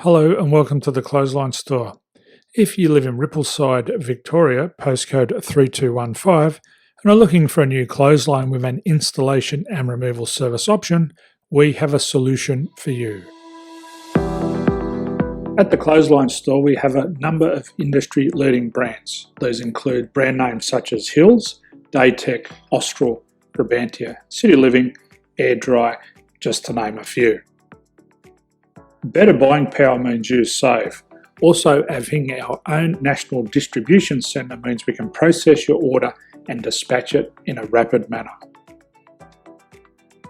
Hello and welcome to the Clothesline Store. If you live in Rippleside, Victoria, postcode 3215, and are looking for a new clothesline with an installation and removal service option, we have a solution for you. At the Clothesline Store, we have a number of industry-leading brands. These include brand names such as Hills, Daytech, Austral, Brabantia, City Living, Air Dry, just to name a few. Better buying power means you save. Also, having our own national distribution centre means we can process your order and dispatch it in a rapid manner.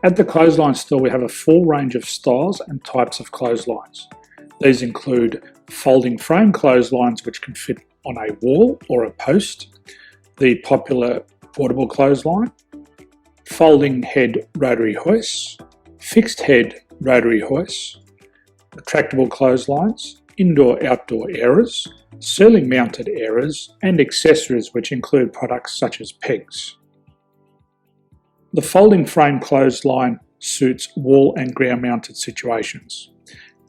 At the Clothesline Store, we have a full range of styles and types of clotheslines. These include folding frame clotheslines which can fit on a wall or a post, the popular portable clothesline, folding head rotary hoists, fixed head rotary hoists, retractable clotheslines, indoor-outdoor airers, ceiling mounted airers, and accessories which include products such as pegs. The folding frame clothesline suits wall and ground mounted situations.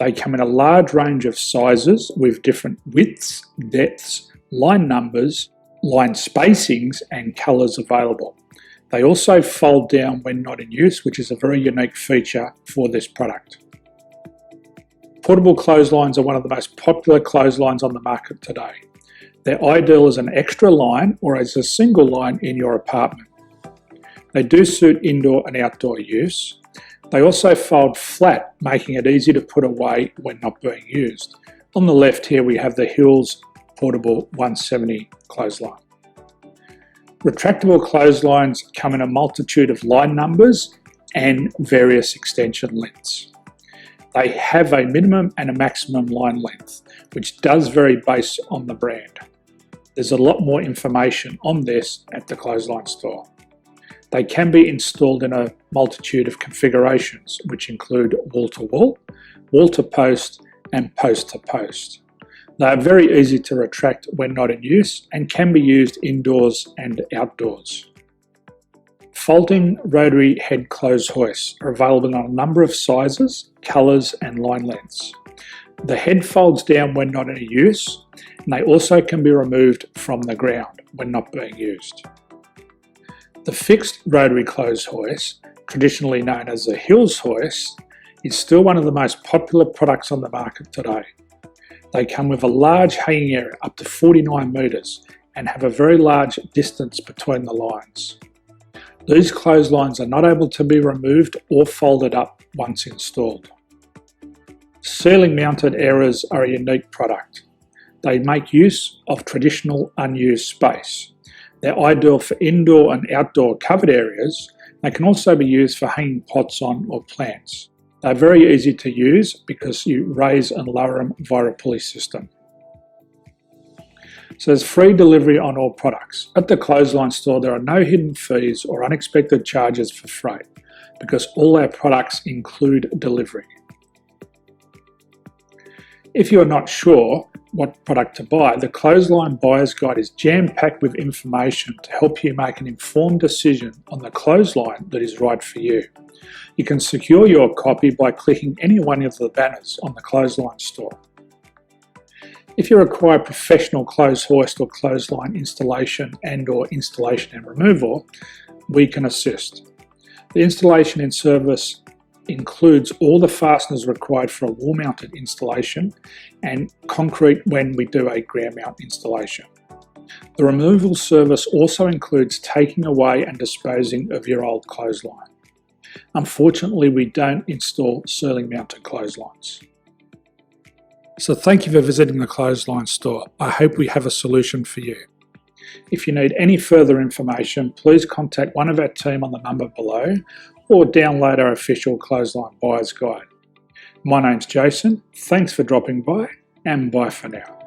They come in a large range of sizes with different widths, depths, line numbers, line spacings and colours available. They also fold down when not in use, which is a very unique feature for this product. Portable clotheslines are one of the most popular clotheslines on the market today. They're ideal as an extra line or as a single line in your apartment. They do suit indoor and outdoor use. They also fold flat, making it easy to put away when not being used. On the left here we have the Hills Portable 170 clothesline. Retractable clotheslines come in a multitude of line numbers and various extension lengths. They have a minimum and a maximum line length, which does vary based on the brand. There's a lot more information on this at the Clothesline Store. They can be installed in a multitude of configurations, which include wall-to-wall, wall-to-post, and post-to-post. They are very easy to retract when not in use and can be used indoors and outdoors. Folding rotary head clothes hoists are available in a number of sizes, colours and line lengths. The head folds down when not in use, and they also can be removed from the ground when not being used. The fixed rotary clothes hoist, traditionally known as the Hills hoist, is still one of the most popular products on the market today. They come with a large hanging area up to 49 metres and have a very large distance between the lines. These clotheslines are not able to be removed or folded up once installed. Ceiling mounted airers are a unique product. They make use of traditional unused space. They're ideal for indoor and outdoor covered areas. They can also be used for hanging pots on or plants. They're very easy to use because you raise and lower them via a pulley system. So there's free delivery on all products. At the Clothesline Store, there are no hidden fees or unexpected charges for freight because all our products include delivery. If you're not sure what product to buy, the Clothesline Buyer's Guide is jam-packed with information to help you make an informed decision on the clothesline that is right for you. You can secure your copy by clicking any one of the banners on the Clothesline Store. If you require professional clothes hoist or clothesline installation and/or installation and removal, we can assist. The installation and service includes all the fasteners required for a wall-mounted installation and concrete when we do a ground mount installation. The removal service also includes taking away and disposing of your old clothesline. Unfortunately, we don't install ceiling mounted clotheslines. So thank you for visiting the Clothesline Store. I hope we have a solution for you. If you need any further information, please contact one of our team on the number below or download our official Clothesline Buyer's Guide. My name's Jason, thanks for dropping by and bye for now.